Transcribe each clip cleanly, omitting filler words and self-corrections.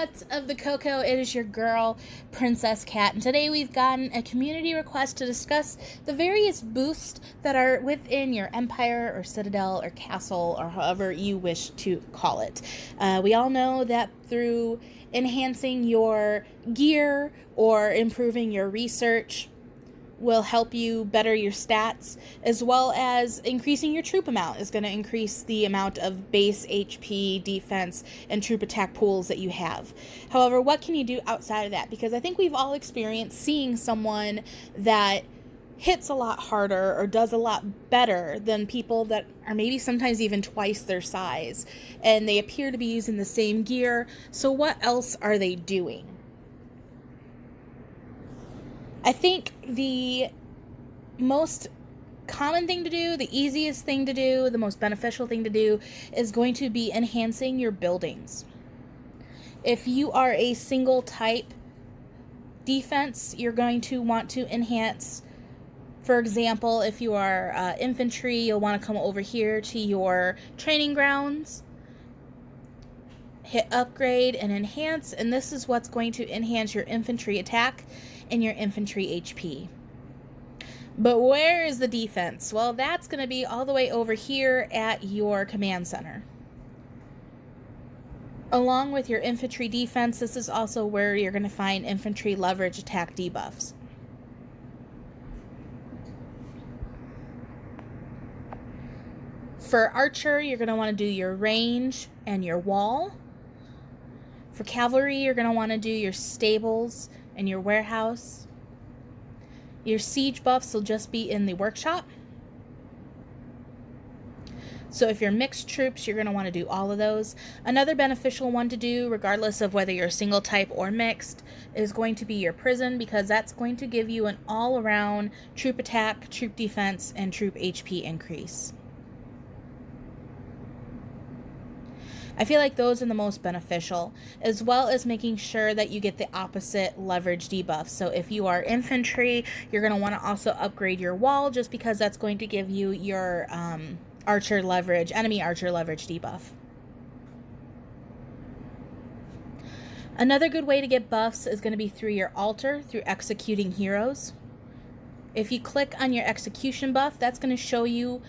What's of the cocoa? It is your girl, Princess Cat, and today we've gotten a community request to discuss the various boosts that are within your empire or citadel or castle or however you wish to call it. We all know that through enhancing your gear or improving your research will help you better your stats, as well as increasing your troop amount is going to increase the amount of base HP, defense, and troop attack pools that you have. However, what can you do outside of that? Because I think we've all experienced seeing someone that hits a lot harder or does a lot better than people that are maybe sometimes even twice their size, and they appear to be using the same gear. So what else are they doing? I think the most common thing to do, the easiest thing to do, the most beneficial thing to do is going to be enhancing your buildings. If you are a single type defense, you're going to want to enhance. For example, if you are infantry, you'll want to come over here to your training grounds, hit upgrade and enhance, and this is what's going to enhance your infantry attack and your infantry HP. But where is the defense? Well, that's going to be all the way over here at your command center. Along with your infantry defense, this is also where you're going to find infantry leverage attack debuffs. For archer, you're going to want to do your range and your wall. For cavalry, you're going to want to do your stables and your warehouse. Your siege buffs will just be in the workshop. So if you're mixed troops, you're going to want to do all of those. Another beneficial one to do, regardless of whether you're single type or mixed, is going to be your prison, because that's going to give you an all-around troop attack, troop defense, and troop HP increase. I feel like those are the most beneficial, as well as making sure that you get the opposite leverage debuff. So if you are infantry, you're going to want to also upgrade your wall, just because that's going to give you your archer leverage, enemy archer leverage debuff. Another good way to get buffs is going to be through your altar, through executing heroes. If you click on your execution buff, that's going to show you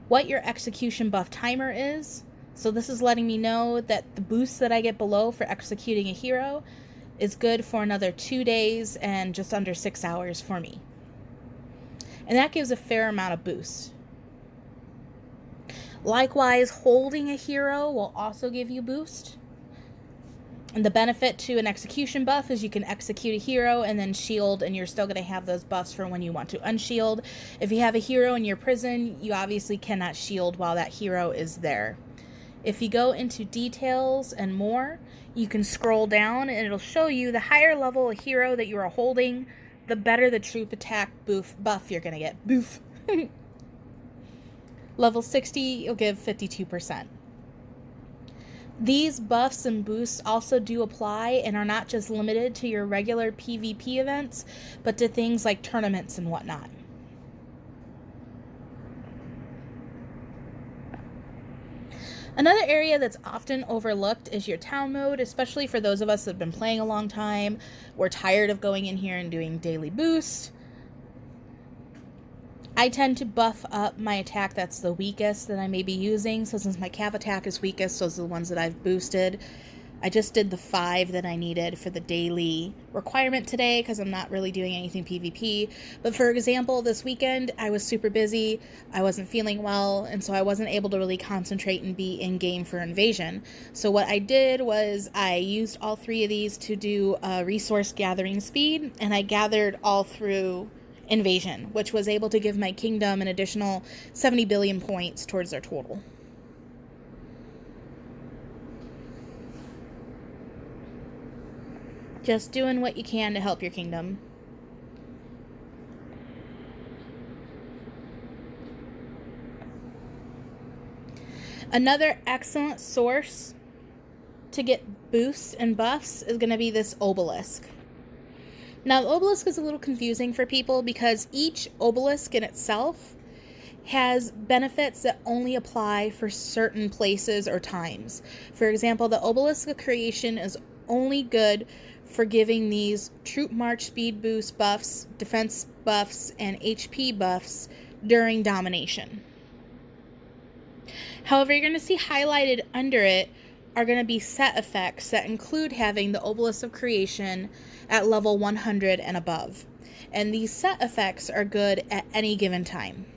what your execution buff timer is. So this is letting me know that the boost that I get below for executing a hero is good for another 2 days and just under 6 hours for me. And that gives a fair amount of boost. Likewise, holding a hero will also give you boost. And the benefit to an execution buff is you can execute a hero and then shield, and you're still going to have those buffs for when you want to unshield. If you have a hero in your prison, you obviously cannot shield while that hero is there. If you go into details and more, you can scroll down and it'll show you the higher level of hero that you are holding, the better the troop attack buff you're going to get. Boof. Level 60, you'll give 52%. These buffs and boosts also do apply and are not just limited to your regular PvP events, but to things like tournaments and whatnot. Another area that's often overlooked is your town mode, especially for those of us that have been playing a long time. We're tired of going in here and doing daily boosts. I tend to buff up my attack that's the weakest that I may be using. So since my cav attack is weakest, those are the ones that I've boosted. I just did the 5 that I needed for the daily requirement today because I'm not really doing anything PvP. But for example, this weekend I was super busy, I wasn't feeling well, and so I wasn't able to really concentrate and be in game for invasion. So what I did was I used all 3 of these to do a resource gathering speed, and I gathered all through invasion, which was able to give my kingdom an additional 70 billion points towards their total. Just doing what you can to help your kingdom. Another excellent source to get boosts and buffs is going to be this Obelisk. Now, the Obelisk is a little confusing for people because each Obelisk in itself has benefits that only apply for certain places or times. For example, the Obelisk of Creation is only good for giving these troop march speed boost buffs, defense buffs, and HP buffs during domination. However, you're going to see highlighted under it are going to be set effects that include having the Obelisk of Creation at level 100 and above. And these set effects are good at any given time.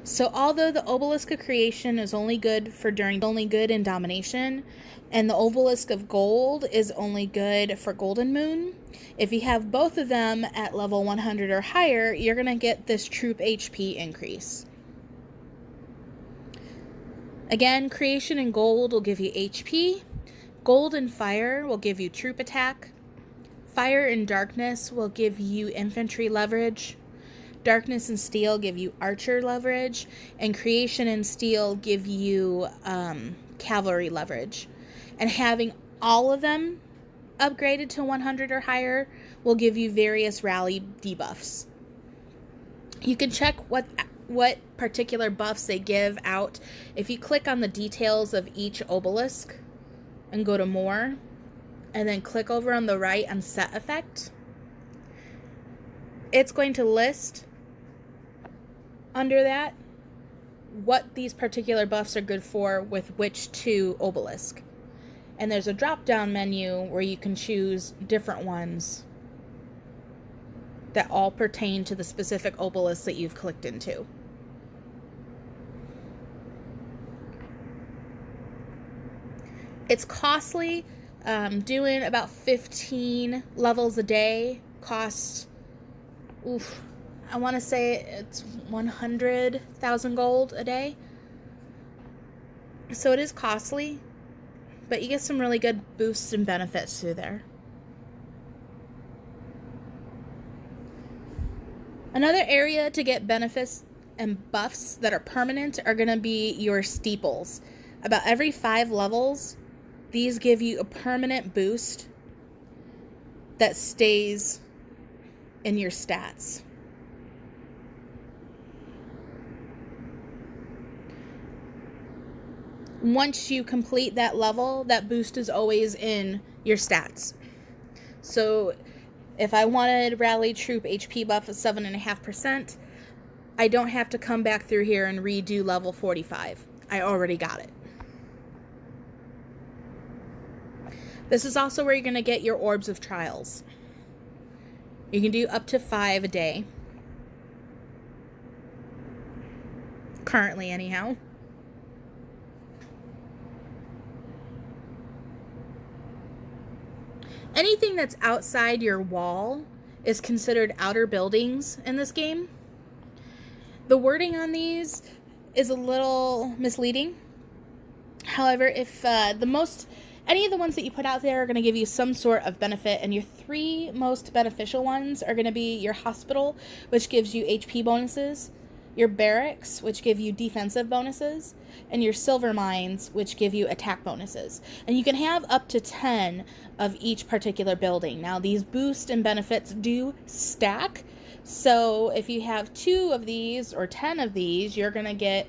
So although the Obelisk of Creation is only good in domination, and the Obelisk of Gold is only good for Golden Moon, if you have both of them at level 100 or higher, you're going to get this troop HP increase. Again, Creation in Gold will give you HP. Gold and Fire will give you troop attack. Fire and Darkness will give you infantry leverage. Darkness and Steel give you archer leverage. And Creation and Steel give you cavalry leverage. And having all of them upgraded to 100 or higher will give you various rally debuffs. You can check what particular buffs they give out if you click on the details of each obelisk and go to more, and then click over on the right on set effect. It's going to list under that what these particular buffs are good for with which two obelisk. And there's a drop down menu where you can choose different ones that all pertain to the specific obelisk that you've clicked into. It's costly. Doing about 15 levels a day costs, I want to say it's 100,000 gold a day. So it is costly, but you get some really good boosts and benefits through there. Another area to get benefits and buffs that are permanent are going to be your Steeples. About every 5 levels, these give you a permanent boost that stays in your stats. Once you complete that level, that boost is always in your stats. So if I wanted Rally Troop HP buff of 7.5%, I don't have to come back through here and redo level 45. I already got it. This is also where you're going to get your Orbs of Trials. You can do up to 5 a day. Currently, anyhow. Anything that's outside your wall is considered outer buildings in this game. The wording on these is a little misleading. However, if any of the ones that you put out there are going to give you some sort of benefit, and your 3 most beneficial ones are going to be your hospital, which gives you HP bonuses, your barracks, which give you defensive bonuses, and your silver mines, which give you attack bonuses. And you can have up to 10 of each particular building. Now, these boosts and benefits do stack, so if you have 2 of these or 10 of these, you're going to get,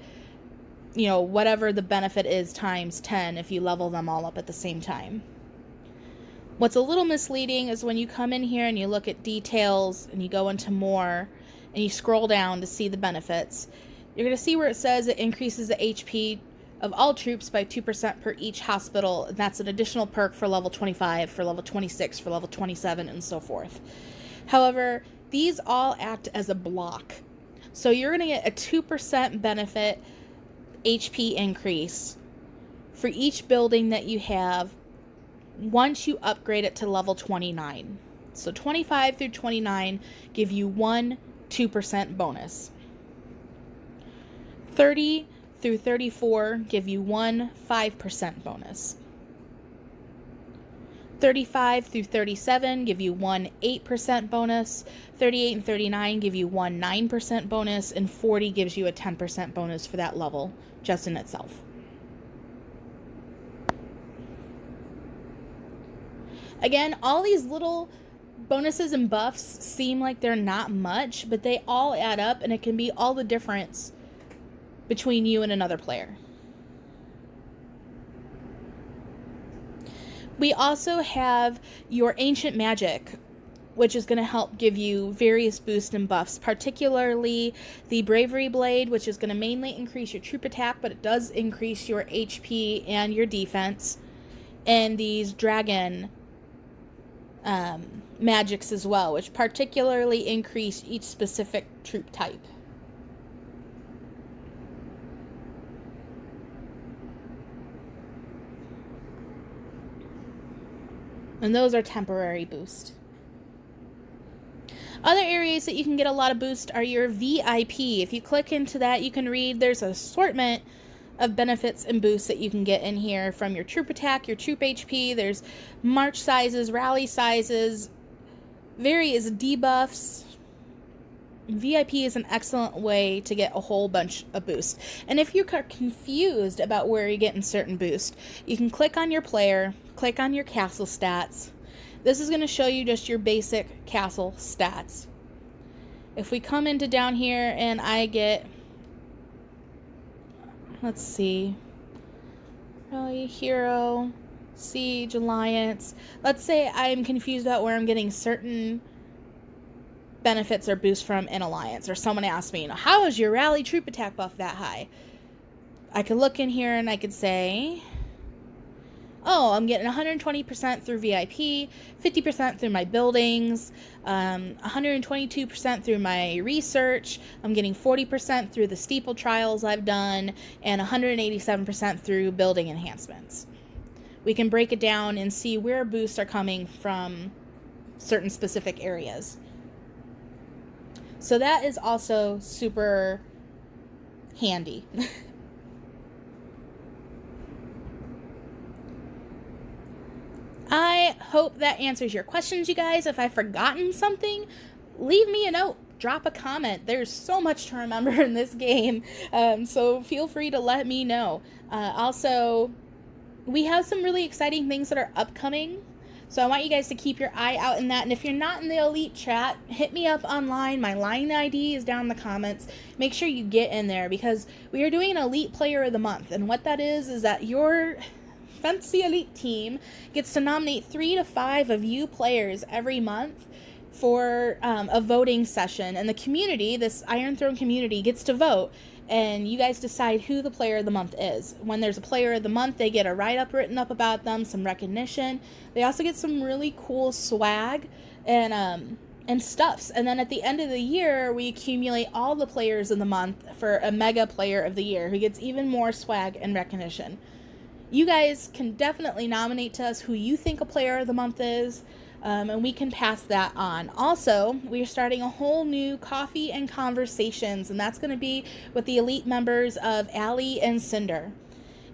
whatever the benefit is times 10 if you level them all up at the same time. What's a little misleading is when you come in here and you look at details and you go into more and you scroll down to see the benefits, you're going to see where it says it increases the HP of all troops by 2% per each hospital. That's an additional perk for level 25, for level 26, for level 27, and so forth. However, these all act as a block. So you're going to get a 2% benefit HP increase for each building that you have once you upgrade it to level 29. So 25 through 29 give you 1 2% bonus. 30 through 34 give you 1 5% bonus. 35 through 37 give you 1 8% bonus. 38 and 39 give you 1 9% bonus. And 40 gives you a 10% bonus for that level just in itself. Again, all these little bonuses and buffs seem like they're not much, but they all add up, and it can be all the difference between you and another player. We also have your Ancient Magic, which is going to help give you various boosts and buffs, particularly the Bravery Blade, which is going to mainly increase your troop attack, but it does increase your HP and your defense, and these Dragon magics as well, which particularly increase each specific troop type. And those are temporary boost. Other areas that you can get a lot of boost are your VIP. If you click into that, you can read there's an assortment of benefits and boosts that you can get in here, from your troop attack, your troop HP, there's march sizes, rally sizes, various debuffs. VIP is an excellent way to get a whole bunch of boosts. And if you're confused about where you're getting certain boosts, you can click on your player, click on your castle stats. This is going to show you just your basic castle stats. If we come into down here and I get, let's see, Rally, Hero, Siege, Alliance. Let's say I'm confused about where I'm getting certain benefits or boosts from in Alliance, or someone asked me, how is your rally troop attack buff that high? I could look in here and I could say, oh, I'm getting 120% through VIP, 50% through my buildings, 122% through my research, I'm getting 40% through the steeple trials I've done, and 187% through building enhancements. We can break it down and see where boosts are coming from certain specific areas. So that is also super handy. I hope that answers your questions, you guys. If I've forgotten something, leave me a note. Drop a comment. There's so much to remember in this game, so feel free to let me know. Also, we have some really exciting things that are upcoming, so I want you guys to keep your eye out in that. And if you're not in the Elite chat, hit me up online. My line ID is down in the comments. Make sure you get in there, because we are doing an Elite Player of the Month. And what that is that your fancy Elite team gets to nominate 3 to 5 of you players every month for a voting session. And the community, this Iron Throne community, gets to vote. And you guys decide who the player of the month is. When there's a player of the month, they get a write-up written up about them, some recognition. They also get some really cool swag and stuffs. And then at the end of the year, we accumulate all the players of the month for a mega player of the year who gets even more swag and recognition. You guys can definitely nominate to us who you think a player of the month is. And we can pass that on. Also, we're starting a whole new coffee and conversations, and that's going to be with the elite members of Aly and Cinder.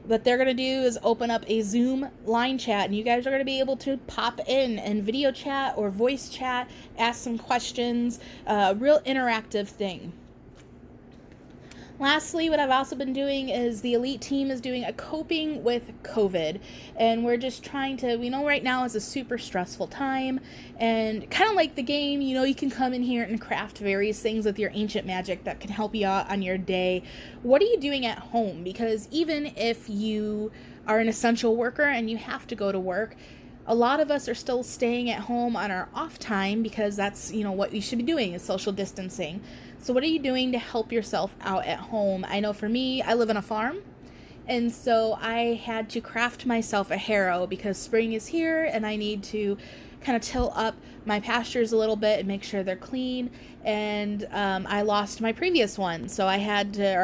What they're going to do is open up a Zoom line chat, and you guys are going to be able to pop in and video chat or voice chat, ask some questions, real interactive thing. Lastly, what I've also been doing is the Elite team is doing a coping with COVID, and we're just trying to, we know right now is a super stressful time, and kind of like the game, you know, you can come in here and craft various things with your ancient magic that can help you out on your day. What are you doing at home? Because even if you are an essential worker and you have to go to work, a lot of us are still staying at home on our off time, because that's, you know, what you should be doing is social distancing. So what are you doing to help yourself out at home? I know for me, I live on a farm, and so I had to craft myself a harrow because spring is here and I need to kind of till up my pastures a little bit and make sure they're clean. And I lost my previous one, so I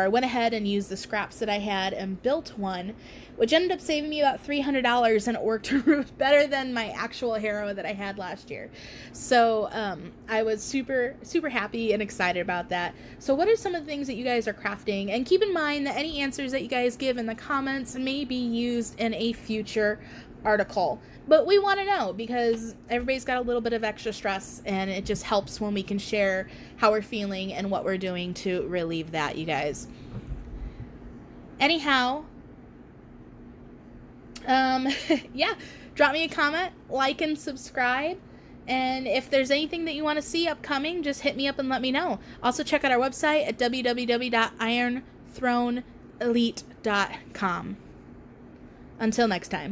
went ahead and used the scraps that I had and built one, which ended up saving me about $300, and it worked better than my actual harrow that I had last year. So I was super, super happy and excited about that. So what are some of the things that you guys are crafting? And keep in mind that any answers that you guys give in the comments may be used in a future article. But we want to know, because everybody's got a little bit of extra stress, and it just helps when we can share how we're feeling and what we're doing to relieve that, you guys. Anyhow, yeah, drop me a comment, like and subscribe. And if there's anything that you want to see upcoming, just hit me up and let me know. Also, check out our website at www.ironthroneelite.com. Until next time.